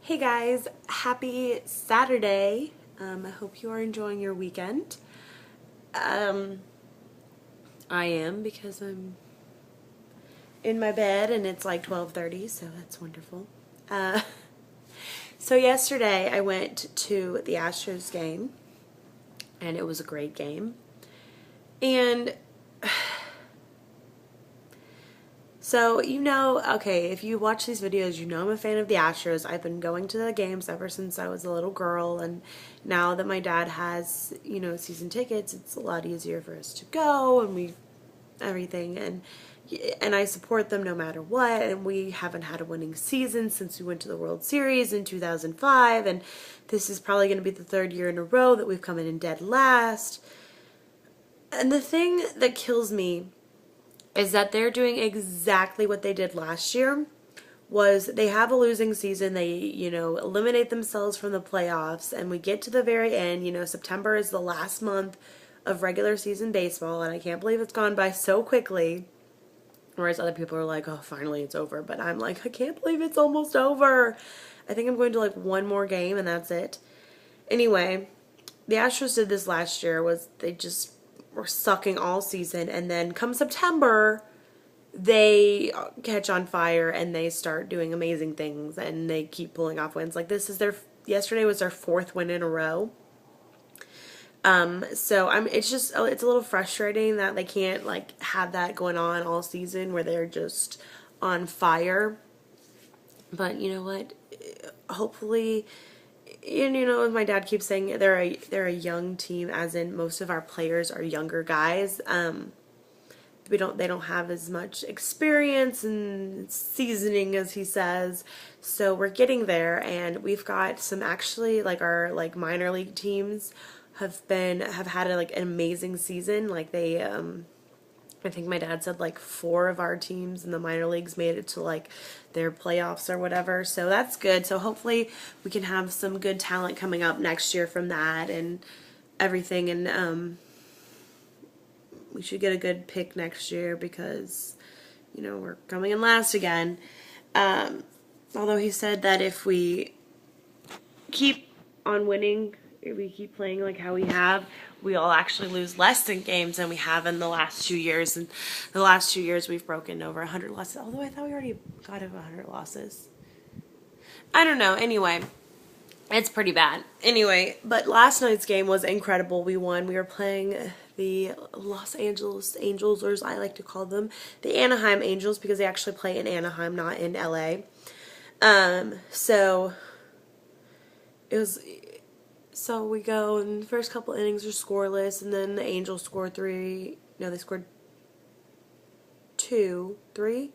Hey guys, happy Saturday. I hope you are enjoying your weekend. I am because I'm in my bed and it's like 12:30, so that's wonderful. Uh, so yesterday I went to the Astros game and it was a great game. And so, okay, if you watch these videos, you know I'm a fan of the Astros. I've been going to the games ever since I was a little girl, and now that my dad has, season tickets, it's a lot easier for us to go, and everything, and I support them no matter what, and we haven't had a winning season since we went to the World Series in 2005, and this is probably going to be the third year in a row that we've come in dead last. And the thing that kills me is that they're doing exactly what they did last year. Was they have a losing season, they, eliminate themselves from the playoffs, and we get to the very end. September is the last month of regular season baseball, and I can't believe it's gone by so quickly. Whereas other people are like, oh, finally it's over. But I'm like, I can't believe it's almost over. I think I'm going to like one more game, and that's it. Anyway, the Astros did this last year, was they just were sucking all season, and then come September they catch on fire and they start doing amazing things and they keep pulling off wins. Like yesterday was their fourth win in a row. So it's a little frustrating that they can't like have that going on all season where they're just on fire. But you know what? Hopefully, and my dad keeps saying they're a young team, as in most of our players are younger guys. They don't have as much experience and seasoning as he says. So we're getting there, and we've got some actually like our like minor league teams have had an amazing season. Like they I think my dad said like 4 of our teams in the minor leagues made it to like their playoffs or whatever. So that's good. So hopefully we can have some good talent coming up next year from that and everything. And we should get a good pick next year because, we're coming in last again. Although he said that if we keep on winning, if we keep playing like how we have, we'll actually lose less in games than we have in the last 2 years. And the last 2 years we've broken over 100 losses. Although I thought we already got over 100 losses. I don't know. Anyway, it's pretty bad. Anyway, but last night's game was incredible. We won. We were playing the Los Angeles Angels, or as I like to call them, the Anaheim Angels, because they actually play in Anaheim, not in LA. So we go, and the first couple innings are scoreless, and then the Angels scored 3. No, they scored 2. 3?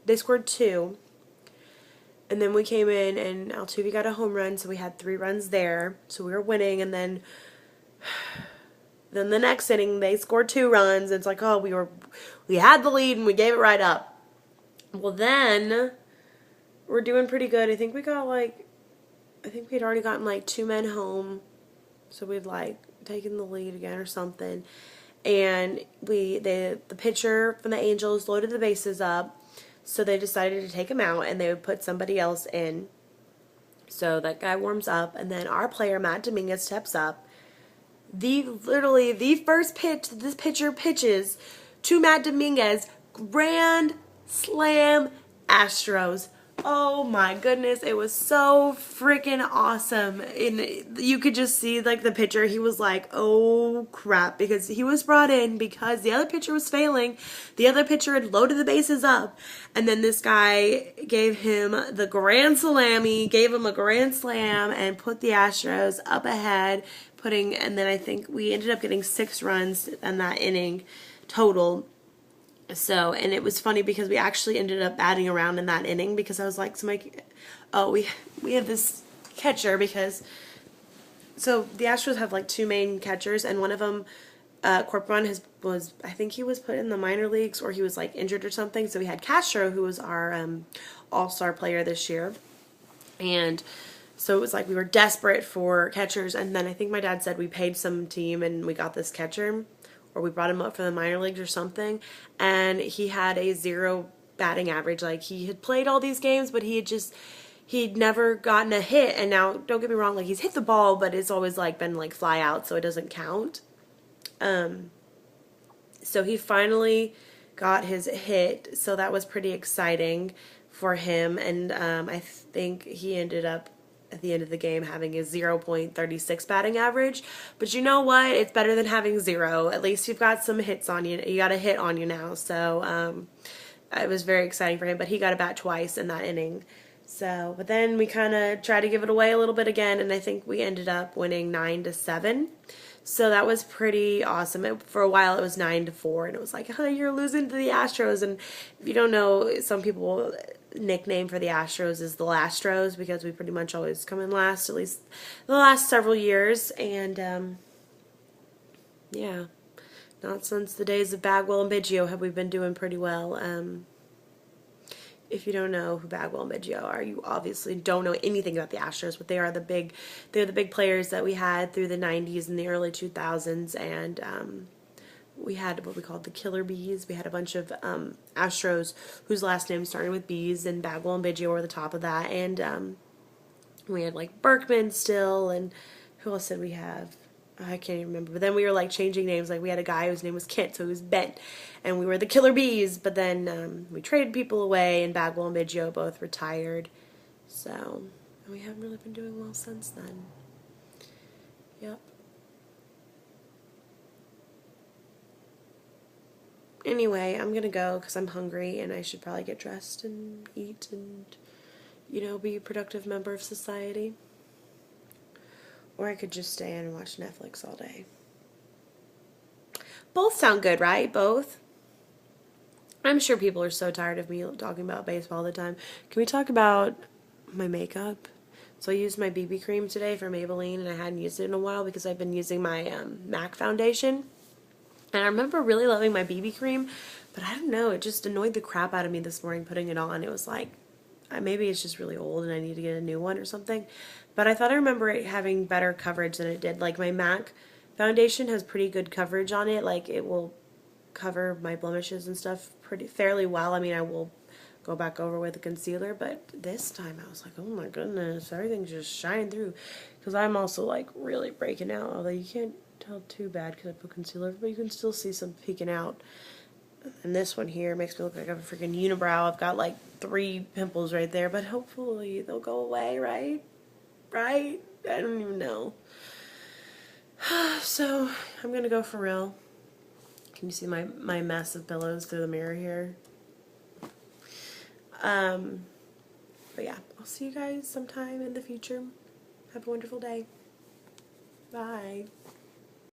They scored 2. And then we came in, and Altuve got a home run, so we had 3 runs there. So we were winning, and then the next inning, they scored 2 runs. And it's like, oh, we had the lead, and we gave it right up. Well, then we're doing pretty good. I think we had already gotten like 2 men home, so we'd like taken the lead again or something. And the pitcher from the Angels loaded the bases up. So they decided to take him out, and they would put somebody else in. So that guy warms up, and then our player, Matt Dominguez, steps up. Literally, the first pitch this pitcher pitches to Matt Dominguez, grand slam Astros. Oh my goodness, it was so freaking awesome. And you could just see like the pitcher, he was like, oh crap, because he was brought in because the other pitcher was failing. The other pitcher had loaded the bases up, and then this guy gave him the grand slam. He gave him a grand slam and put the Astros up ahead, and then I think we ended up getting 6 runs in that inning total. So, and it was funny because we actually ended up batting around in that inning because I was like, we have this catcher so the Astros have like 2 main catchers, and one of them, Corcoran, I think he was put in the minor leagues or he was like injured or something. So we had Castro, who was our all-star player this year. And so it was like we were desperate for catchers, and then I think my dad said we paid some team and we got this catcher. Or we brought him up from the minor leagues or something, and he had a 0 batting average. Like, he had played all these games, but he he'd never gotten a hit, and now, don't get me wrong, like, he's hit the ball, but it's always, like, been, like, fly out, so it doesn't count. So he finally got his hit, so that was pretty exciting for him, and I think he ended up at the end of the game having a 0.36 batting average. But you know what? It's better than having zero. At least you've got some hits on you. You got a hit on you now. So it was very exciting for him. But he got a bat twice in that inning. So, but then we kind of tried to give it away a little bit again, and I think we ended up winning 9-7. So that was pretty awesome. For a while, it was 9-4, and it was like, you're losing to the Astros. And if you don't know, some people nickname for the Astros is the Lastros, because we pretty much always come in last, at least the last several years. And yeah, not since the days of Bagwell and Biggio have we been doing pretty well. If you don't know who Bagwell and Biggio are, you obviously don't know anything about the Astros, but they're the big players that we had through the 90s and the early 2000s, and we had what we called the Killer Bees. We had a bunch of Astros whose last name started with Bees, and Bagwell and Biggio were the top of that, and we had like Berkman still, and who else did we have? I can't even remember. But then we were like changing names. Like we had a guy whose name was Kent, so he was Bent, and we were the Killer Bees. But then we traded people away, and Bagwell and Biggio both retired. So and we haven't really been doing well since then. Yep. Anyway, I'm gonna go because I'm hungry, and I should probably get dressed and eat and, you know, be a productive member of society. Or I could just stay in and watch Netflix all day. Both sound good, right? Both? I'm sure people are so tired of me talking about baseball all the time. Can we talk about my makeup? So I used my BB cream today from Maybelline, and I hadn't used it in a while because I've been using my MAC foundation. And I remember really loving my BB cream, but I don't know, it just annoyed the crap out of me this morning putting it on. It was like, maybe it's just really old and I need to get a new one or something. But I thought I remember it having better coverage than it did. Like my MAC foundation has pretty good coverage on it. Like it will cover my blemishes and stuff fairly well. I mean, I will go back over with a concealer, but this time I was like, oh my goodness, everything's just shining through. Because I'm also like really breaking out, although you can't tell too bad because I put concealer, but you can still see some peeking out. And this one here makes me look like I have a freaking unibrow. I've got like 3 pimples right there, but hopefully they'll go away, right? Right? I don't even know. So, I'm gonna go for real. Can you see my mess of pillows through the mirror here? But yeah, I'll see you guys sometime in the future. Have a wonderful day. Bye.